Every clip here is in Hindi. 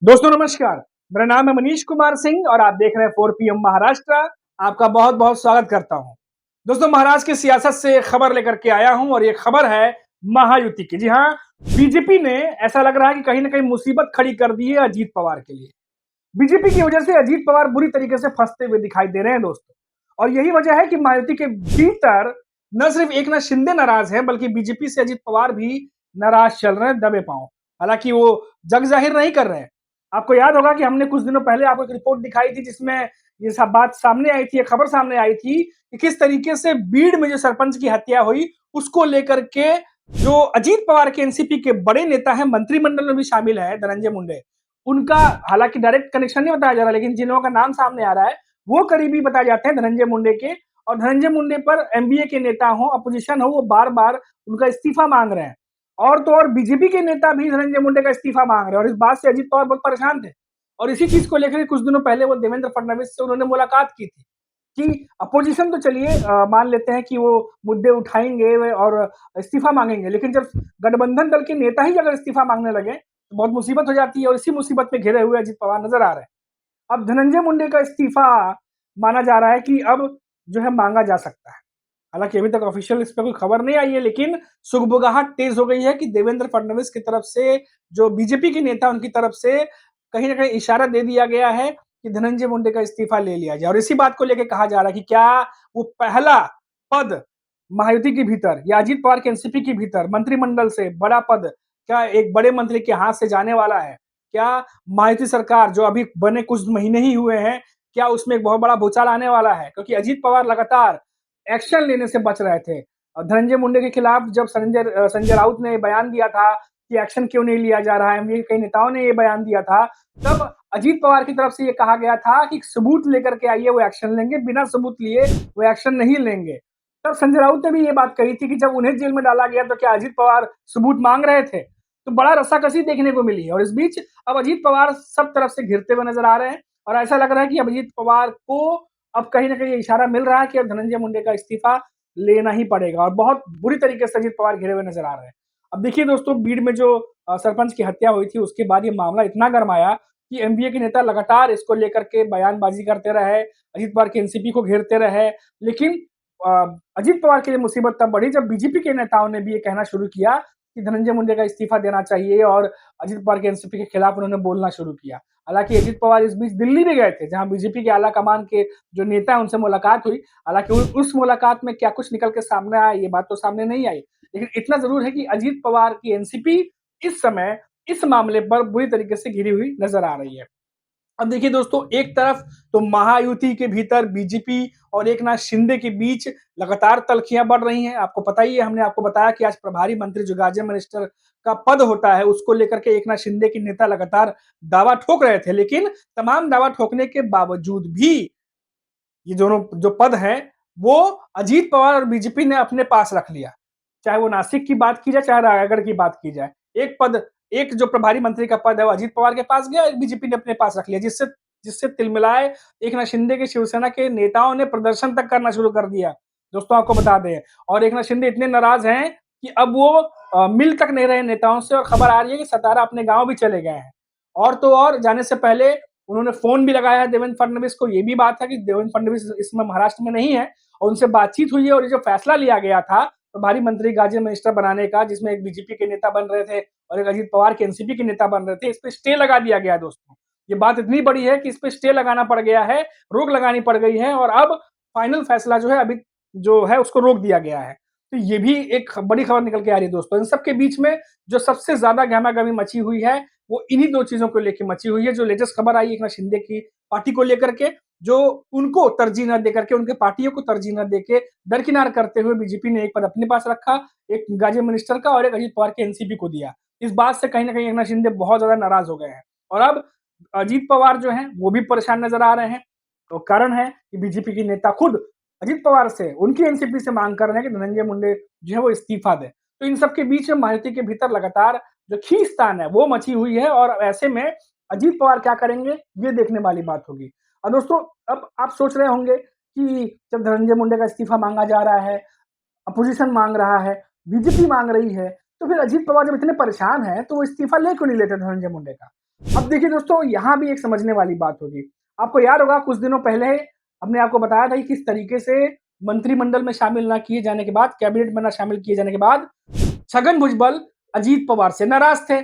दोस्तों नमस्कार। मेरा नाम है मनीष कुमार सिंह और आप देख रहे हैं 4 पीएम महाराष्ट्र। आपका बहुत बहुत स्वागत करता हूं। दोस्तों महाराष्ट्र की सियासत से खबर लेकर के आया हूं और ये खबर है महायुति की। जी हां, बीजेपी ने ऐसा लग रहा है कि कहीं ना कहीं मुसीबत खड़ी कर दी है अजीत पवार के लिए। बीजेपी की वजह से अजीत पवार बुरी तरीके से फंसते हुए दिखाई दे रहे हैं दोस्तों। और यही वजह है कि महायुति के भीतर न सिर्फ एकनाथ शिंदे नाराज है बल्कि बीजेपी से अजीत पवार भी नाराज चल रहे हैं दबे पांव। हालांकि वो जग जाहिर नहीं कर रहे हैं। आपको याद होगा कि हमने कुछ दिनों पहले आपको एक रिपोर्ट दिखाई थी जिसमें ये सब बात सामने आई थी, ये खबर सामने आई थी कि किस तरीके से बीड़ में जो सरपंच की हत्या हुई उसको लेकर के जो अजीत पवार के एनसीपी के बड़े नेता हैं, मंत्रिमंडल में भी शामिल है धनंजय मुंडे, उनका हालांकि डायरेक्ट कनेक्शन नहीं बताया जा रहा, लेकिन जिन लोगों का नाम सामने आ रहा है वो करीबी बताए जाते हैं धनंजय मुंडे के। और धनंजय मुंडे पर एमबीए के नेता हो, अपोजिशन हो, वो बार बार उनका इस्तीफा मांग रहे हैं। और तो और बीजेपी के नेता भी धनंजय मुंडे का इस्तीफा मांग रहे हैं और इस बात से अजीत पवार बहुत परेशान थे। और इसी चीज को लेकर कुछ दिनों पहले वो देवेंद्र फडणवीस से उन्होंने मुलाकात की थी कि अपोजिशन तो चलिए मान लेते हैं कि वो मुद्दे उठाएंगे और इस्तीफा मांगेंगे, लेकिन जब गठबंधन दल के नेता ही अगर इस्तीफा मांगने लगे तो बहुत मुसीबत हो जाती है और इसी मुसीबत में घिरे हुए अजीत पवार नजर आ रहे हैं। अब धनंजय मुंडे का इस्तीफा माना जा रहा है कि अब जो है मांगा जा सकता है। हालांकि अभी तक ऑफिशियल इस पर कोई खबर नहीं आई है, लेकिन सुगबुगाहट तेज हो गई है कि देवेंद्र फडणवीस की तरफ से, जो बीजेपी के नेता उनकी तरफ से कहीं ना कहीं इशारा दे दिया गया है कि धनंजय मुंडे का इस्तीफा ले लिया जाए। और इसी बात को लेकर कहा जा रहा है कि क्या वो पहला पद महायुति के भीतर या अजीत पवार के एनसीपी के भीतर मंत्रिमंडल से बड़ा पद क्या एक बड़े मंत्री के हाथ से जाने वाला है? क्या महायुति सरकार जो अभी बने कुछ महीने ही हुए हैं, क्या उसमें एक बहुत बड़ा भूचाल आने वाला है? क्योंकि अजीत पवार लगातार एक्शन लेने से बच रहे थे। धनंजय मुंडे के खिलाफ जब संजय राउत ने बयान दिया था कि एक्शन क्यों नहीं लिया जा रहा है, एमवीए के कई नेताओं ने ये बयान दिया था, तब अजीत पवार की तरफ से ये कहा गया था कि सबूत लेकर के आइए वो एक्शन लेंगे, बिना सबूत लिए वो एक्शन नहीं लेंगे। तब संजय राउत ने भी ये बात कही थी कि जब उन्हें जेल में डाला गया तो क्या अजीत पवार सबूत मांग रहे थे? तो बड़ा रस्साकसी देखने को मिली है। और इस बीच अब अजीत पवार सब तरफ से घिरते हुए नजर आ रहे हैं और ऐसा लग रहा है कि अजीत पवार को अब कहीं ना कहीं इशारा मिल रहा है कि अब धनंजय मुंडे का इस्तीफा लेना ही पड़ेगा और बहुत बुरी तरीके से अजीत पवार घिरे हुए नजर आ रहे हैं। अब देखिए दोस्तों, बीड़ में जो सरपंच की हत्या हुई थी उसके बाद ये मामला इतना गर्माया कि एमबीए के नेता लगातार इसको लेकर के बयानबाजी करते रहे, अजीत पवार के एनसीपी को घेरते रहे। लेकिन अजीत पवार के लिए मुसीबत तब बढ़ी जब बीजेपी के नेताओं ने भी ये कहना शुरू किया कि धनंजय मुंडे का इस्तीफा देना चाहिए और अजीत पवार के एनसीपी के खिलाफ उन्होंने बोलना शुरू किया। हालांकि अजीत पवार इस बीच दिल्ली भी गए थे जहां बीजेपी के आला कमान के जो नेता है उनसे मुलाकात हुई। हालांकि उस मुलाकात में क्या कुछ निकल के सामने आया ये बात तो सामने नहीं आई, लेकिन इतना जरूर है कि अजीत पवार की एनसीपी इस समय इस मामले पर बुरी तरीके से घिरी हुई नजर आ रही है। अब देखिए दोस्तों, एक तरफ तो महायुति के भीतर बीजेपी और एकनाथ शिंदे के बीच लगातार तल्खियां बढ़ रही हैं। आपको पता ही है, हमने आपको बताया कि आज प्रभारी मंत्री जो गार्जियन मिनिस्टर का पद होता है उसको लेकर के एकनाथ शिंदे के नेता लगातार दावा ठोक रहे थे, लेकिन तमाम दावा ठोकने के बावजूद भी ये दोनों जो पद है वो अजीत पवार और बीजेपी ने अपने पास रख लिया। चाहे वो नासिक की बात की जाए, चाहे रायगढ़ की बात की जाए, एक पद, एक जो प्रभारी मंत्री का पद है वो अजीत पवार के पास गया, एक बीजेपी ने अपने पास रख लिया, जिससे जिससे तिलमिलाए एकनाथ शिंदे के शिवसेना के नेताओं ने प्रदर्शन तक करना शुरू कर दिया। दोस्तों आपको बता दें, और एकनाथ शिंदे इतने नाराज हैं कि अब वो मिल तक नहीं रहे नेताओं से और खबर आ रही है कि सतारा अपने गांव भी चले गए हैं। और तो और जाने से पहले उन्होंने फोन भी लगाया है देवेंद्र फडणवीस को। ये भी बात है कि देवेंद्र फडणवीस इसमें महाराष्ट्र में नहीं है और उनसे बातचीत हुई है और ये जो फैसला लिया गया था प्रभारी मंत्री गार्जियन मिनिस्टर बनाने का, जिसमें एक बीजेपी के नेता बन रहे थे और एक अजीत पवार के एनसीपी के नेता बन रहे थे, इस पे स्टे लगा दिया गया दोस्तों। ये बात इतनी बड़ी है कि इस पे स्टे लगाना पड़ गया है, रोक लगानी पड़ गई है और अब फाइनल फैसला जो है अभी जो है उसको रोक दिया गया है। तो ये भी एक बड़ी खबर निकल के आ रही है दोस्तों। इन सबके बीच में जो सबसे ज्यादा गहमा-गहमी मची हुई है वो इन्हीं दो चीजों को लेकर मची हुई है। जो लेटेस्ट खबर आई एकनाथ शिंदे की पार्टी को लेकर के, जो उनको तरजीह न देकर के, उनके पार्टियों को तरजीह न देके दरकिनार करते हुए बीजेपी ने एक पद अपने पास रखा, एक गार्जियन मिनिस्टर का और एक अजीत पवार के एनसीपी को दिया। इस बात से कहीं ना कहीं एकनाथ शिंदे बहुत ज्यादा नाराज हो गए हैं और अब अजीत पवार जो है वो भी परेशान नजर आ रहे हैं। तो कारण है कि बीजेपी के नेता खुद अजीत पवार से, उनकी एनसीपी से मांग कर रहे हैं कि धनंजय मुंडे जो है वो इस्तीफा दे। तो इन सबके बीच में महायुति के भीतर लगातार जो खींचतान है वो मची हुई है और ऐसे में अजीत पवार क्या करेंगे ये देखने वाली बात होगी। और दोस्तों, अब आप सोच रहे होंगे कि जब धनंजय मुंडे का इस्तीफा मांगा जा रहा है, अपोजिशन मांग रहा है, बीजेपी मांग रही है, तो फिर अजीत पवार जब इतने परेशान है तो वो इस्तीफा ले क्यों नहीं लेते धनंजय मुंडे का? अब देखिए दोस्तों, यहाँ भी एक समझने वाली बात होगी। आपको याद होगा कुछ दिनों पहले हमने आपको बताया था कि किस तरीके से मंत्रिमंडल में शामिल ना किए जाने के बाद, कैबिनेट में ना शामिल किए जाने के बाद, छगन भुजबल अजीत पवार से नाराज थे।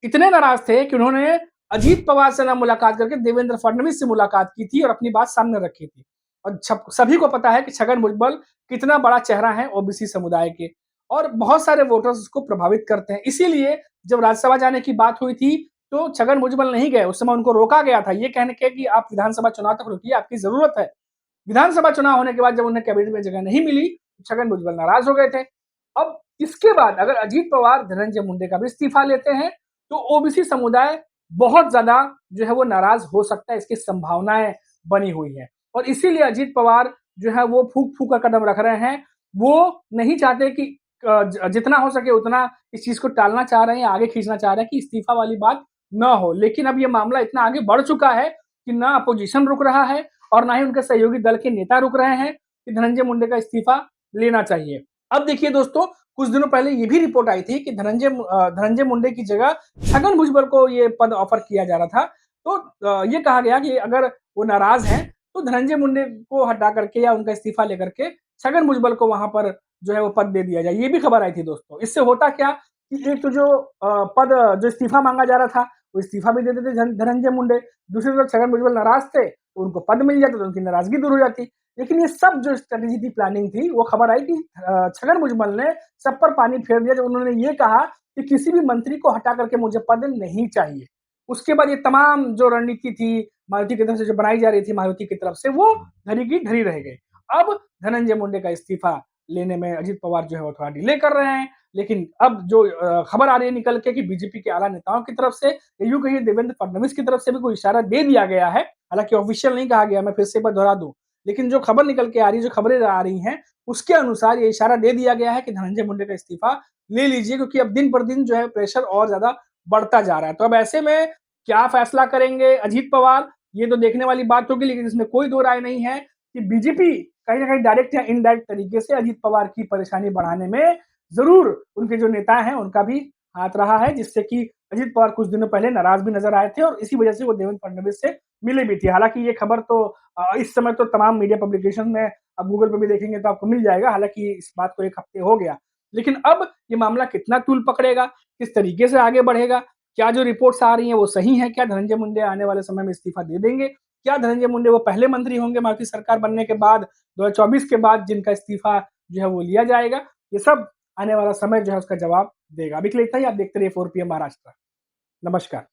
इतने नाराज थे कि उन्होंने अजीत पवार से ना मुलाकात करके देवेंद्र फडणवीस से मुलाकात की थी और अपनी बात सामने रखी थी। और सभी को पता है कि छगन भुजबल कितना बड़ा चेहरा है ओबीसी समुदाय के, और बहुत सारे वोटर्स उसको प्रभावित करते हैं। इसीलिए जब राज्यसभा जाने की बात हुई थी तो छगन भुजबल नहीं गए। उस समय उनको रोका गया था ये कहने के कि आप विधानसभा चुनाव तक रुकिए, आपकी जरूरत है। विधानसभा चुनाव होने के बाद जब उन्हें कैबिनेट में जगह नहीं मिली, छगन भुजबल नाराज हो गए थे। अब इसके बाद अगर अजीत पवार धनंजय मुंडे का भी इस्तीफा लेते हैं तो ओबीसी समुदाय बहुत ज्यादा जो है वो नाराज हो सकता है, इसकी संभावनाएं बनी हुई है। और इसीलिए अजीत पवार जो है वो फूक फूक का कदम रख रहे हैं। वो नहीं चाहते कि जितना हो सके उतना इस चीज को टालना चाह रहे हैं, आगे खींचना चाह रहे हैं कि इस्तीफा वाली बात ना हो। लेकिन अब ये मामला इतना आगे बढ़ चुका है कि ना अपोजिशन रुक रहा है और ना ही उनके सहयोगी दल के नेता रुक रहे हैं कि धनंजय मुंडे का इस्तीफा लेना चाहिए। अब देखिए दोस्तों, कुछ दिनों पहले ये भी रिपोर्ट आई थी कि धनंजय मुंडे की जगह छगन भुजबल को ये पद ऑफर किया जा रहा था। तो ये कहा गया कि अगर वो नाराज हैं तो धनंजय मुंडे को हटा करके या उनका इस्तीफा लेकर के छगन भुजबल को वहां पर जो है वो पद दे दिया जाए। ये भी खबर आई थी दोस्तों। इससे होता क्या कि एक तो जो पद जो इस्तीफा मांगा जा रहा था वो इस्तीफा भी दे देते धनंजय मुंडे, दूसरी तरफ छगन भुजबल नाराज थे तो उनको पद मिल जाता तो उनकी नाराजगी दूर हो जाती। लेकिन ये सब जो स्ट्रेटेजी थी, प्लानिंग थी, वो खबर आई कि छगन भुजबल ने सब पर पानी फेर दिया जब उन्होंने ये कहा कि किसी भी मंत्री को हटा करके मुझे पद नहीं चाहिए। उसके बाद ये तमाम जो रणनीति थी मायावती की तरफ से जो बनाई जा रही थी मायावती की तरफ से, वो धरी की धरी रह गई। अब धनंजय मुंडे का इस्तीफा लेने में अजीत पवार जो है वो थोड़ा डिले कर रहे हैं। लेकिन अब जो खबर आ रही है निकल के कि बीजेपी के आला नेताओं की तरफ से, यूं कहिए देवेंद्र फडणवीस की तरफ से भी कोई इशारा दे दिया गया है। हालांकि ऑफिशियल नहीं कहा गया, मैं फिर से एक बार दोहरा दूं, लेकिन जो खबर निकल के आ रही है, जो खबरें आ रही हैं, उसके अनुसार ये इशारा दे दिया गया है कि धनंजय मुंडे का इस्तीफा ले लीजिए, क्योंकि अब दिन पर दिन जो है प्रेशर और ज्यादा बढ़ता जा रहा है। तो अब ऐसे में क्या फैसला करेंगे अजीत पवार, ये तो देखने वाली बात होगी। लेकिन इसमें कोई दो राय नहीं है कि बीजेपी कहीं ना कहीं डायरेक्ट या इनडायरेक्ट तरीके से अजीत पवार की परेशानी बढ़ाने में जरूर उनके जो नेता हैं उनका भी हाथ रहा है, जिससे कि अजीत पवार कुछ दिनों पहले नाराज भी नजर आए थे और इसी वजह से वो देवेंद्र फडणवीस से मिले भी थे। हालांकि ये खबर तो इस समय तो तमाम मीडिया पब्लिकेशन में, अब गूगल पे भी देखेंगे तो आपको मिल जाएगा। हालांकि इस बात को एक हफ्ते हो गया, लेकिन अब ये मामला कितना तूल पकड़ेगा, किस तरीके से आगे बढ़ेगा, क्या जो रिपोर्ट्स आ रही हैं वो सही है, क्या धनंजय मुंडे आने वाले समय में इस्तीफा दे देंगे, क्या धनंजय मुंडे वो पहले मंत्री होंगे मायावती सरकार बनने के बाद 2024 के बाद जिनका इस्तीफा जो है वो लिया जाएगा, ये सब आने वाला समय जो है उसका जवाब देगा। अभी के लिए इतना ही। आप देखते रहिए 4 PM महाराष्ट्र। नमस्कार।